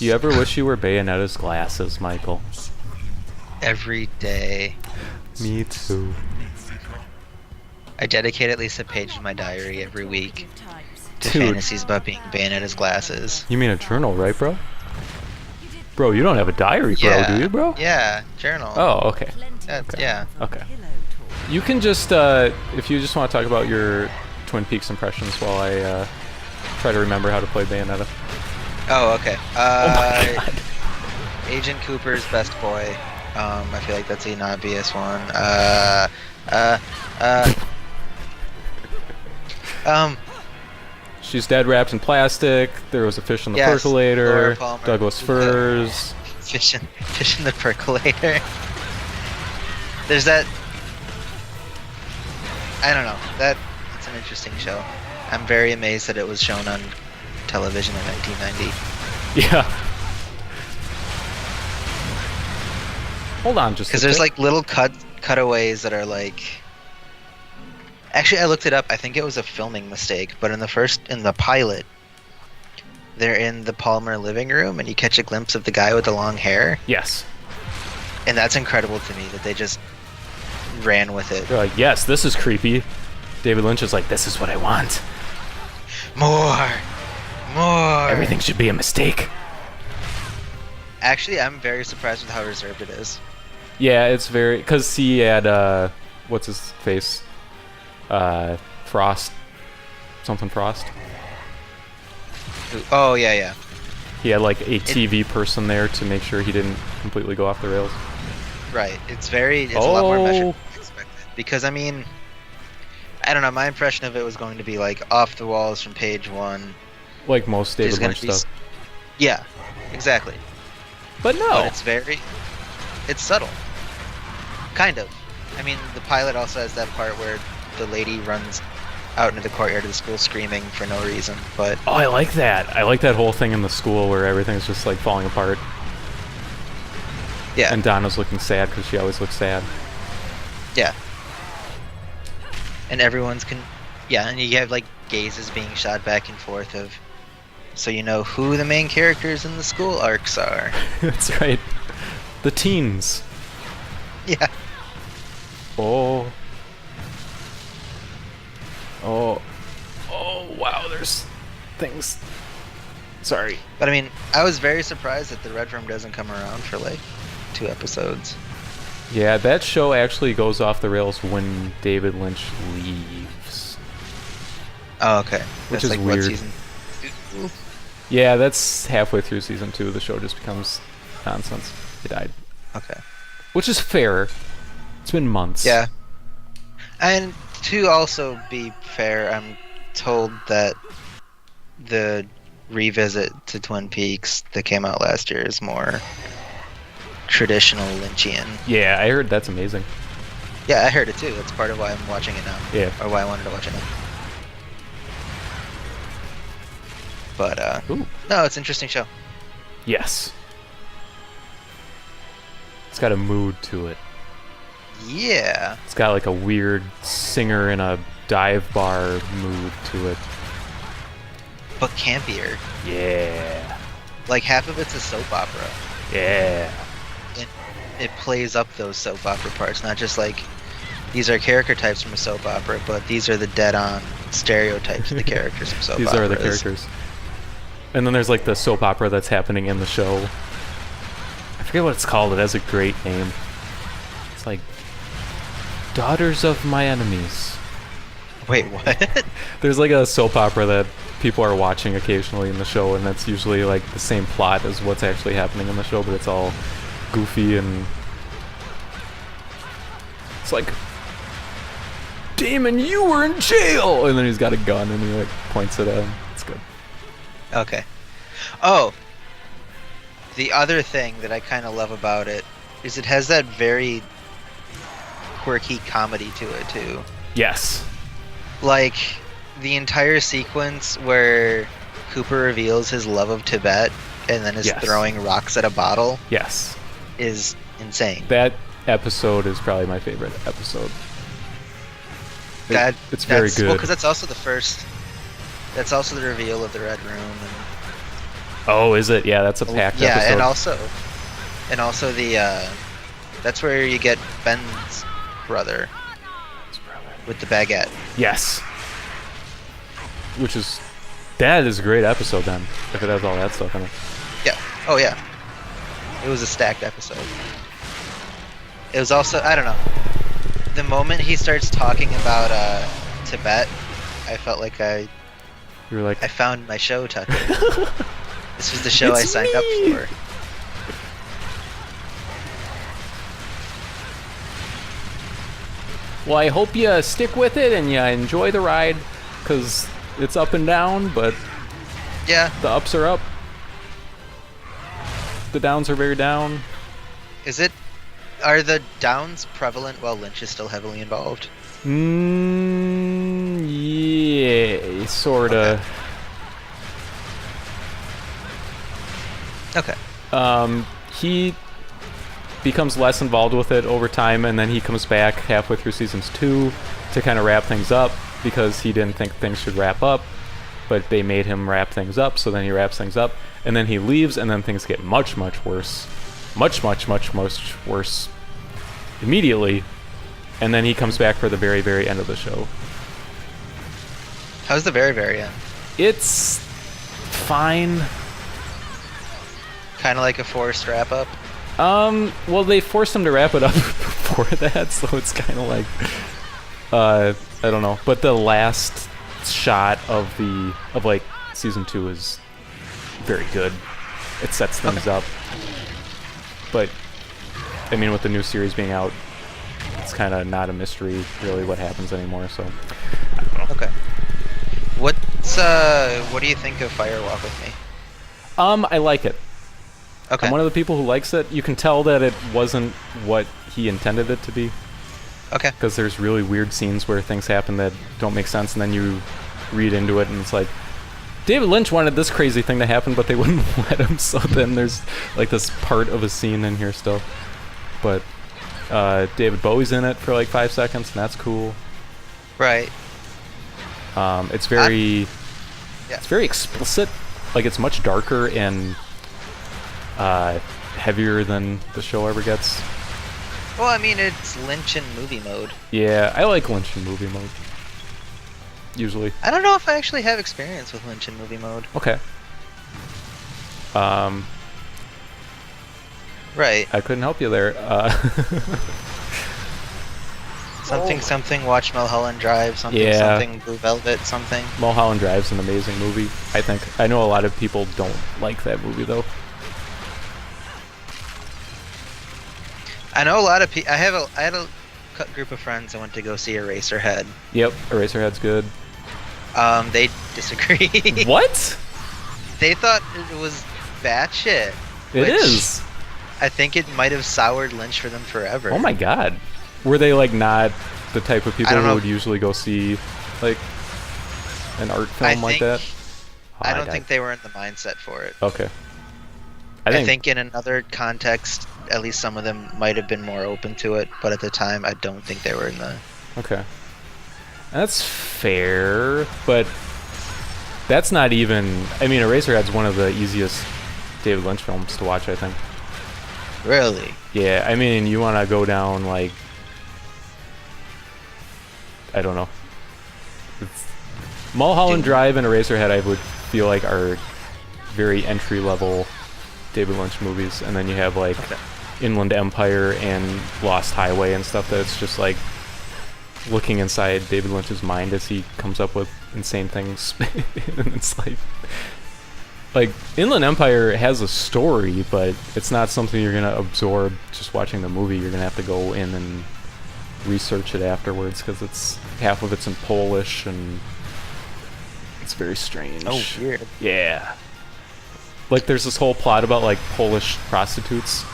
Do you ever wish you were Bayonetta's glasses, Michael? Every day. Me too. I dedicate at least a page in my diary every week to Dude. fantasies about being Bayonetta's glasses. You mean a journal, right, bro? Bro, you don't have a diary, bro, Yeah. do you, bro? Yeah, journal. Oh, okay. Yeah. Okay. You can just, if you just want to talk about your Twin Peaks impressions while I try to remember how to play Bayonetta. Oh, okay. Oh my god. Agent Cooper's best boy. I feel like that's an obvious one. She's dead wrapped in plastic. There was a fish in the Yes, percolator. Laura Palmer. Douglas Furs. Fish in the percolator. There's that. I don't know. It's an interesting show. I'm very amazed that it was shown on television in 1990. Yeah. Hold on, just Because there's like little cutaways that are like. Actually, I looked it up. I think it was a filming mistake, but in the pilot, they're in the Palmer living room, and you catch a glimpse of the guy with the long hair. Yes. And that's incredible to me that they just ran with it. They're like, yes, this is creepy. David Lynch is like, this is what I want. More. Everything should be a mistake. Actually, I'm very surprised with how reserved it is. Yeah, it's very... Because he had, what's his face? Frost. Something Frost. Oh, yeah. He had, like, a TV person there to make sure he didn't completely go off the rails. Right. It's a lot more measured than I expected. Because, I mean... I don't know, my impression of it was going to be, like, off the walls from page one. Like most David Lynch stuff. Yeah, exactly. But no. But it's subtle. Kind of. I mean, the pilot also has that part where the lady runs out into the courtyard of the school screaming for no reason, but... Oh, I like that. I like that whole thing in the school where everything's just, like, falling apart. Yeah. And Donna's looking sad because she always looks sad. Yeah. And everyone's Yeah, and you have, like, gazes being shot back and forth of... So you know who the main characters in the school arcs are. That's right. The teens. Yeah. Oh, wow, there's things. Sorry. But I mean, I was very surprised that the Red Room doesn't come around for like 2 episodes. Yeah, that show actually goes off the rails when David Lynch leaves. Oh, okay. Which That's is like weird. What, season 2? Yeah, that's halfway through season 2. The show just becomes nonsense. He died. Okay. Which is fair. It's been months. Yeah. And to also be fair, I'm told that the revisit to Twin Peaks that came out last year is more traditional Lynchian. Yeah, I heard that's amazing. Yeah, I heard it too. That's part of why I'm watching it now. Yeah. Or why I wanted to watch it now. But, Ooh. no, it's an interesting show. Yes. It's got a mood to it. Yeah. It's got like a weird singer in a dive bar mood to it. But campier. Yeah. Like, half of it's a soap opera. Yeah. And it plays up those soap opera parts, not just like, these are character types from a soap opera, but these are the dead-on stereotypes of the characters from soap These operas. are the characters. And then there's like the soap opera that's happening in the show. I forget what it's called. It has a great name. It's like Daughters of My Enemies. Wait, what? There's like a soap opera that people are watching occasionally in the show, and that's usually like the same plot as what's actually happening in the show, but it's all goofy and it's like, Damon, you were in jail, and then he's got a gun and he like points it at him. It's good. Okay. Oh, the other thing that I kind of love about it is it has that very quirky comedy to it too. Yes. Like the entire sequence where Cooper reveals his love of Tibet and then is Yes. throwing rocks at a bottle Yes. is insane. That episode is probably my favorite episode. It's very Well, good. because that's also the reveal of the Red Room. And Oh, is it? Yeah, that's a packed Yeah, episode. and also the that's where you get Ben's brother with the baguette. Yes. That is a great episode then, if it has all that stuff in it. Yeah. Oh yeah. It was a stacked episode. It was also, I don't know. The moment he starts talking about Tibet, I felt like You were like, I found my show, Tucker. This was the show I It's signed me! up for. well, I hope you stick with it and you enjoy the ride, because it's up and down, but Yeah. the ups are up. The downs are very down. Are the downs prevalent while Lynch is still heavily involved? Yeah, sorta. Okay. He becomes less involved with it over time, and then he comes back halfway through seasons 2 to kind of wrap things up, because he didn't think things should wrap up, but they made him wrap things up, so then he wraps things up, and then he leaves, and then things get much, much worse. Much, much, much, much worse immediately, and then he comes back for the very, very end of the show. How's the very, very end? It's fine. Kind of like a forced wrap-up? Well, they forced him to wrap it up before that, so it's kind of like, I don't know. But the last shot of like season 2 is very good. It sets things up. But I mean, with the new series being out, it's kind of not a mystery really what happens anymore. So I don't know. Okay. What do you think of Firewalk with Me? I like it. Okay. I'm one of the people who likes it. You can tell that it wasn't what he intended it to be. Okay. Because there's really weird scenes where things happen that don't make sense, and then you read into it, and it's like, David Lynch wanted this crazy thing to happen, but they wouldn't let him, so then there's like this part of a scene in here still. But David Bowie's in it for like 5 seconds, and that's cool. Right. It's very explicit. Like, it's much darker and heavier than the show ever gets. Well, I mean, it's Lynch in movie mode. Yeah, I like Lynch in movie mode. Usually. I don't know if I actually have experience with Lynch in movie mode. Okay. Right. I couldn't help you there. Something, watch Mulholland Drive, something, Blue Velvet, something. Mulholland Drive's an amazing movie, I think. I know a lot of people don't like that movie, though. I know a lot of people. I had a group of friends that went to go see Eraserhead. Yep, Eraserhead's good. They disagree. What? They thought it was batshit. It is. I think it might have soured Lynch for them forever. Oh my god. Were they, like, not the type of people who know. would usually go see, like, an art film like that? I don't think they were in the mindset for it. Okay. I think in another context, at least some of them might have been more open to it, but at the time, I don't think they were in the... Okay. That's fair, but that's not even... I mean, Eraserhead's one of the easiest David Lynch films to watch, I think. Really? Yeah, I mean, you want to go down, like... I don't know. Mulholland Drive and Eraserhead, I would feel like, are very entry-level David Lynch movies, and then you have, like, Inland Empire and Lost Highway and stuff that's just, like, looking inside David Lynch's mind as he comes up with insane things. And it's like Inland Empire has a story, but it's not something you're gonna absorb just watching the movie. You're gonna have to go in and research it afterwards, because it's half of it's in Polish, and it's very strange. Oh, weird. Yeah. Like, there's this whole plot about, like, Polish prostitutes,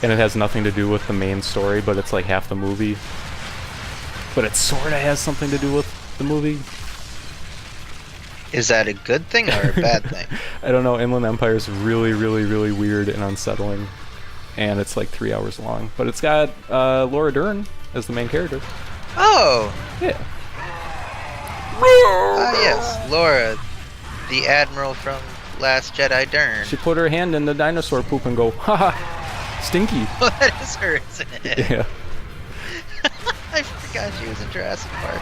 and it has nothing to do with the main story, but it's like half the movie. But it sort of has something to do with the movie. Is that a good thing or a bad thing? I don't know. Inland Empire is really, really, really weird and unsettling, and it's like 3 hours long. But it's got Laura Dern as the main character. Oh! Yeah. Ah, yes. Laura, the Admiral from Last Jedi Dern. She put her hand in the dinosaur poop and go, haha, stinky. That is her, isn't it? Yeah. I forgot she was in Jurassic Park.